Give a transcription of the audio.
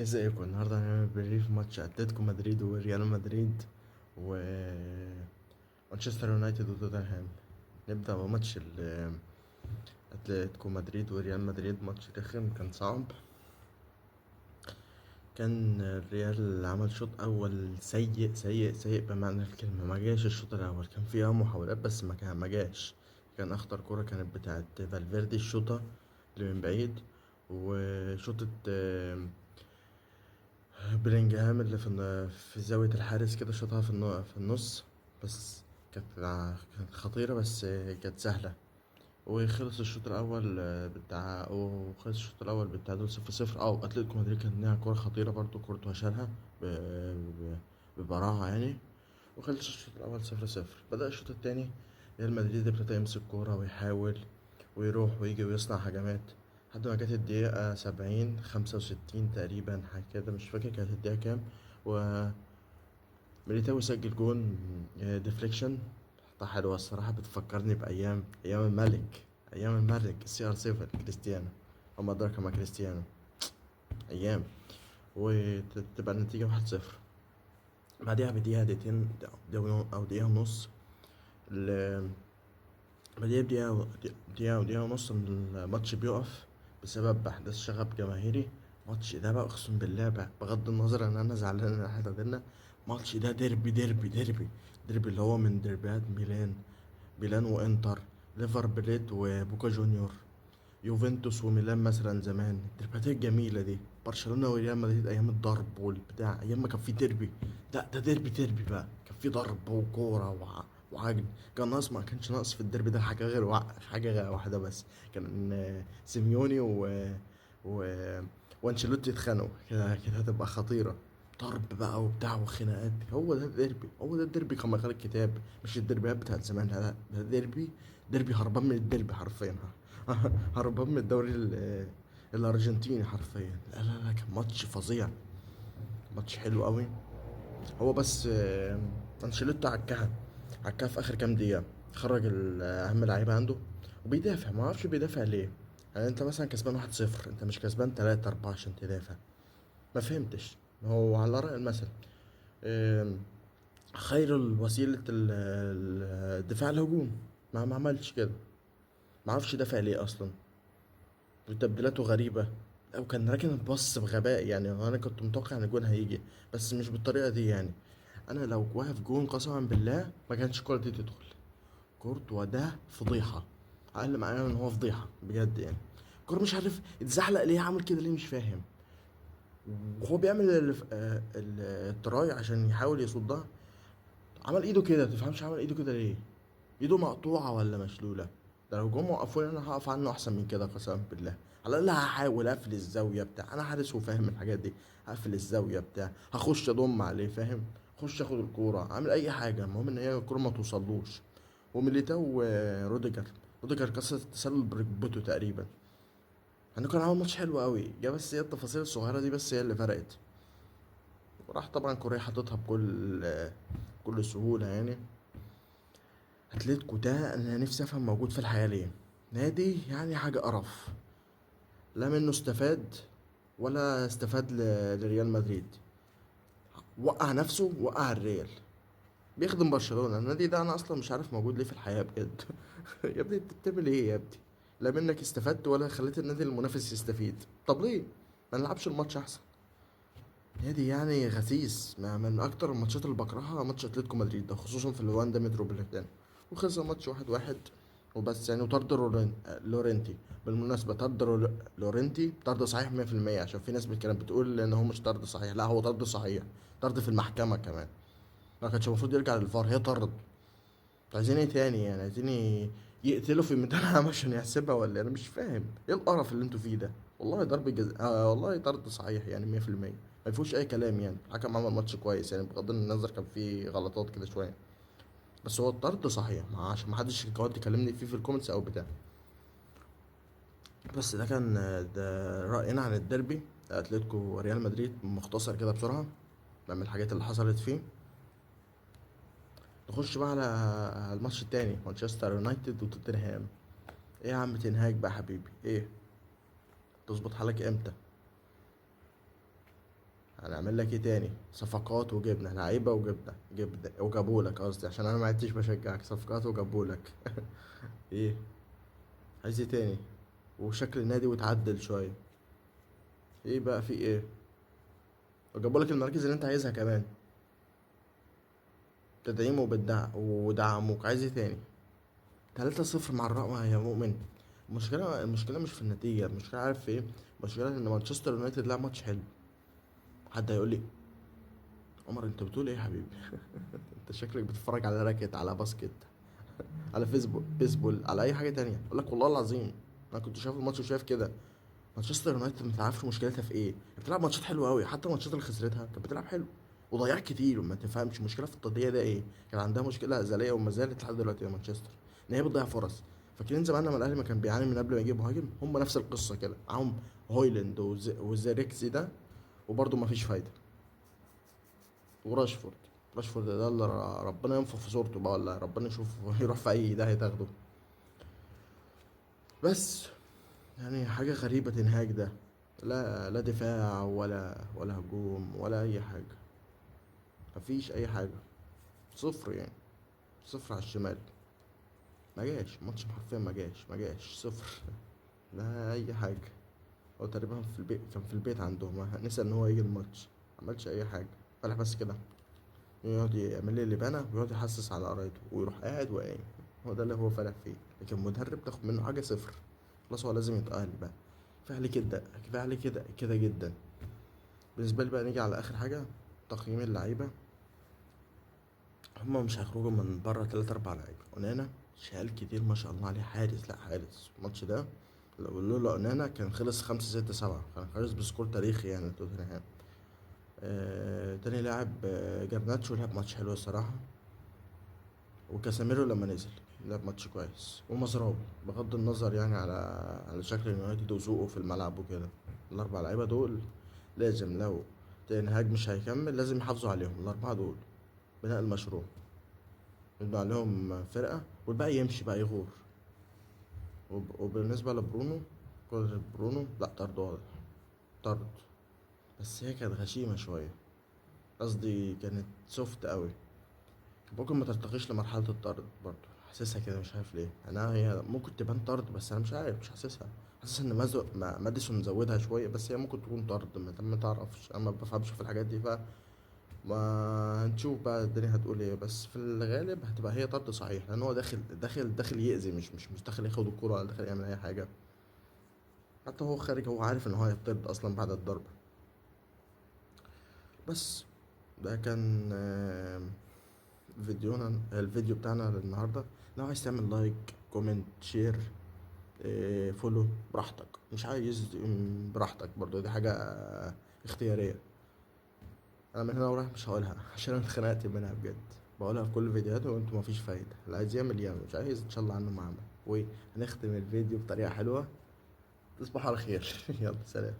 ازيكم؟ النهارده هنعمل بريف ماتش اتلتيكو مدريد وريال مدريد و مانشستر يونايتد وتوتنهام. نبدأ بماتش اتلتيكو مدريد وريال مدريد. ماتش رخم، كان صعب. كان الريال عمل شوط اول سيء سيء سيء بمعنى الكلمة. ما جاش الشوط الاول، كان فيه محاولات بس ما جاش. كان اخطر كرة كانت بتاعت فالفيردي، الشوطة اللي من بعيد. وشوطة بلينجهام اللي في زاوية الحارس كده، شاطها في النص. بس كانت خطيرة، بس كانت سهلة. وخلص الشوط الأول بالتعادل 0-0. أتلتيكو مدريد كان لها كورة خطيرة برضو، كورتوا شالها ببراعة يعني. وخلص الشوط الأول 0-0. بدأ الشوط التاني، ريال مدريد ابتدى يمسك كورة ويحاول ويروح ويجي ويصنع هجمات لحد ما جت الدقيقة 70 65 تقريبا، حاجة كده مش فاكر كانت الدقيقة كام. وميليتاو سجل جون ديفليكشن. حطها حلوة الصراحة، بتفكرني بأيام الملك CR7 كريستيانو، وما أدراك مع كريستيانو. أيام. وتبقى النتيجة 1-0. بعدها بدقيقة دقيقتين، أو دقيقة ونص. بعديها بدقيقة ونص الماتش بيقف بسبب أحداث شغب جماهيري. الماتش ده بقى أقسم بالله بقى، بغض النظر إن أنا زعلان إن إحنا تعادلنا، الماتش ده ديربي ديربي ديربي ديربي، اللي هو من ديربيات ميلان وإنتر، ليفر بليت وبوكا جونيور، يوفنتوس وميلان مثلا زمان، الديربيات الجميلة دي، برشلونة وريال مدريد أيام الضرب والبتاع، أيام ما كان في ديربي. لا ده ديربي بقى، كان في ضرب وكورة وعجن. كان ناقص، ما كانش ناقص في الديربي ده حاجة غير حاجة واحدة بس. كان سيميوني و... وانشيلوتي اتخانقوا كده هتبقى خطيرة. ضرب بقى وبتاع وخناقات. هو ده الديربي كما قال الكتاب. مش الديربيات بتاعت زمان، لا لا، ده ديربي هربان من الديربي حرفيا. هربان من الدوري الارجنتيني حرفيا. لا لا لا، كان ماتش فظيع، ماتش حلو قوي. هو بس انشيلوتي عكها في اخر كام دقيقه، خرج اهم لعيبه عنده وبيدافع. ما اعرفش بيدافع ليه. يعني انت مثلا كسبان 1-0، انت مش كسبان 3 4 عشان تدافع. ما فهمتش. هو على رأي المثل، آم، خير الوسيلة الدفاع الهجوم. ما عملش كده. ما اعرفش دافع ليه اصلا، وتبديلاته غريبة. او كان راكن الباص بغباء يعني. انا كنت متوقع ان الجون هيجي، بس مش بالطريقة دي يعني. انا لو واقف جون قسما بالله ما كانش الكرة دي تدخل. كورتوا ده فضيحة، اقل معايا ان هو فضيحة بجد يعني. الكرة مش عارف اتزحلق ليه، عامل كده ليه مش فاهم. وهو بيعمل التراي عشان يحاول يصدها، عمل ايده كده، تفهمش عمل ايده كده ليه. ايده مقطوعة ولا مشلولة؟ ده لو جم وقفوني انا هقف عنه احسن من كده قسما بالله. على الاقل هحاول اقفل الزاوية بتاع، انا حارس وفاهم الحاجات دي. هقفل الزاوية بتاع، هخش اضم عليه فاهم، اخش اخد الكورة، اعمل اي حاجة، المهم ان هي الكورة ما توصلوش. وميليتاو وروديجر كسر التسلل بركبته تقريبا. يعني كان عامل ماتش حلو قوي، جه بس هي التفاصيل الصغيرة دي بس هي اللي فرقت. وراح طبعا كوريا حاططها بكل سهولة يعني. اتلتيكو ده انا نفسي افهم موجود في الحياة ليه. نادي يعني حاجة قرف، لا منه استفاد ولا استفاد لريال مدريد. وقع نفسه، وقع الريال. بيخدم برشلونة النادي ده، انا اصلا مش عارف موجود ليه في الحياة بجد. يا ابني انت بتعمل ايه يا ابني؟ لا منك استفدت ولا خليت النادي المنافس يستفيد. طب ليه ما نلعبش الماتش احسن؟ نادي يعني غثيث. من اكتر الماتشات اللي بكرهها ماتش اتلتيكو مدريد ده، خصوصا في الواندا متروبوليتان. وخسر ماتش 1-1 وبس يعني. وطرد لورينتي. بالمناسبة طرد لورينتي طرد صحيح 100%، عشان في ناس كانت بتقول ان هو مش طرد صحيح. لا هو طرد صحيح، طرد في المحكمة كمان. ما كانش المفروض يرجع للفار، هي طرد. عايزين ايه تاني يعني؟ عايزين يقتلوا في الميدان عام عشان يحسبها؟ ولا انا مش فاهم ايه القرف اللي انتوا فيه ده. والله ضرب والله طرد صحيح يعني 100%. ما فيهوش اي كلام يعني. الحكم عمل ماتش كويس يعني، بغض النظر كان فيه غلطات كده شويه. بس هو الطرد صحيح، عشان ما حدش يقعد يكلمني فيه في الكومنتس او بتاع. بس ده كان ده رأينا عن الديربي اتلتيكو وريال مدريد، مختصر كده بسرعه، نعمل الحاجات اللي حصلت فيه. نخش بقى على الماتش التاني، مانشستر يونايتد وتوتنهام. ايه يا عم تنهاج بقى حبيبي، ايه تظبط حالك امتى؟ هنعمل لك ايه تاني؟ صفقات وجبنه، لعيبه جبنه وجابوا لك، قصدي عشان انا ما عدتش بشجعك. صفقات وجابوا لك. ايه عايز ايه تاني؟ وشكل النادي وتعدل شويه. ايه بقى في ايه؟ وجابوا لك المراكز اللي انت عايزها كمان، تدعيم ودعموك. عايز ايه تاني؟ 3-0 مع الرقم يا مؤمن. المشكله مش في النتيجه، المشكله عارف في ايه؟ المشكله ان مانشستر يونايتد لعب ماتش حلو. حد هيقول لي عمر انت بتقول ايه يا حبيبي؟ انت شكلك بتتفرج على راكت، على باسكت، على فيسبول بيسبول، على اي حاجه تانية. اقول لك والله العظيم انا كنت شايف الماتش وشايف كده. مانشستر يونايتد ما تعرفش مشكلتها في ايه. بتلعب ماتشات حلوه قوي، حتى الماتشات اللي خسرتها كانت بتلعب حلو وضيعت كتير، وما تفهمش مشكله في التضييع ده ايه. كان عندها مشكله ازليه وما زالت لحد دلوقتي يا مانشستر، ان هي بتضيع فرص. فاكرين زمان لما الاهلي ما كان بيعاني من قبل ما يجيب مهاجم؟ هم نفس القصه كده معاهم هويلاند وزيركسي ده، وبرضه ما فيش فايده. وراشفورد، راشفورد ده اللي ربنا ينفخ في صورته بقى، ولا ربنا يشوفه يروح في اي ده تاخده. بس يعني حاجة غريبة تنهاج ده. لا دفاع ولا هجوم ولا أي حاجة. مفيش أي حاجة. صفر يعني، صفر على الشمال. ما جاش ماتش حرفيا، ما جاش صفر. لا أي حاجة. هو تقريبا في البيت، كان في البيت عندهم، نسى إن هو يجي الماتش. عملش أي حاجة. فالح بس كده يقعد يعمل لي اللبانة ويقعد يحسس على قرايته ويروح قاعد وقايم. هو ده اللي هو فالح فيه. لكن مدرب تاخد منه حاجة صفر. خلاص هو لازم يتأهل بقى. كفاية عليه كده، كفاية عليه كده كده جدا. بالنسبة لي بقى نيجي على آخر حاجة، تقييم اللعيبة. هما مش هيخرجوا من بره 3-4 لعيبة. أونانا شال كتير ما شاء الله عليه، حارس، لا حارس الماتش ده. لولا أونانا كان خلص 5-6-7، كان خلص بسكور تاريخي يعني توتنهام. تاني لاعب جرناتشو لعب ماتش حلو الصراحة. وكاساميرو لما نزل لعب ماتش كويس. ومزراوي بغض النظر يعني على شكل اليونايتد وذوقه في الملعب وكده. ال4 لعيبة دول لازم، لو تنهاج مش هيكمل لازم يحافظوا عليهم الأربعة دول. بناء المشروع يبقى عليهم فرقة، والباقي يمشي بقى يغور. وبالنسبة لبرونو، كرة برونو لا، طرد واضح، طرد. بس هي كانت غشيمة شوية، قصدي كانت سوفت قوي. ممكن ما ترتقيش لمرحلة الطرد برضه. حاسسها كده مش عارف ليه. انا هي ممكن تبان طرد بس انا مش عارف، مش حاسسها. حاسس ان ماديسون مزودها شوية، بس هي ممكن تكون طرد. ما تعرفش، انا ما بفهمش في الحاجات دي. ما هنشوف بقى الدنيا هتقول ايه، بس في الغالب هتبقى هي طرد صحيح، لان هو داخل يأذي، مش داخل ياخد الكرة ولا داخل يعمل اي حاجة. حتى هو خارج هو عارف ان هو هيطرد اصلا بعد الضربة. بس ده كان الفيديو بتاعنا النهاردة. لو عايز تعمل لايك، كومنت، شير، فولو براحتك. مش عايز براحتك برضو، دي حاجة اختيارية. انا من هنا ورايح مش هقولها عشان انا اتخنقت منها بجد. بقولها في كل الفيديوهات وانتوا مفيش فايدة. اللي عايز يعمل، مش عايز ان شاء الله عنه ما عمل. وهنختم الفيديو بطريقة حلوة. تصبحوا على خير. يلا سلام.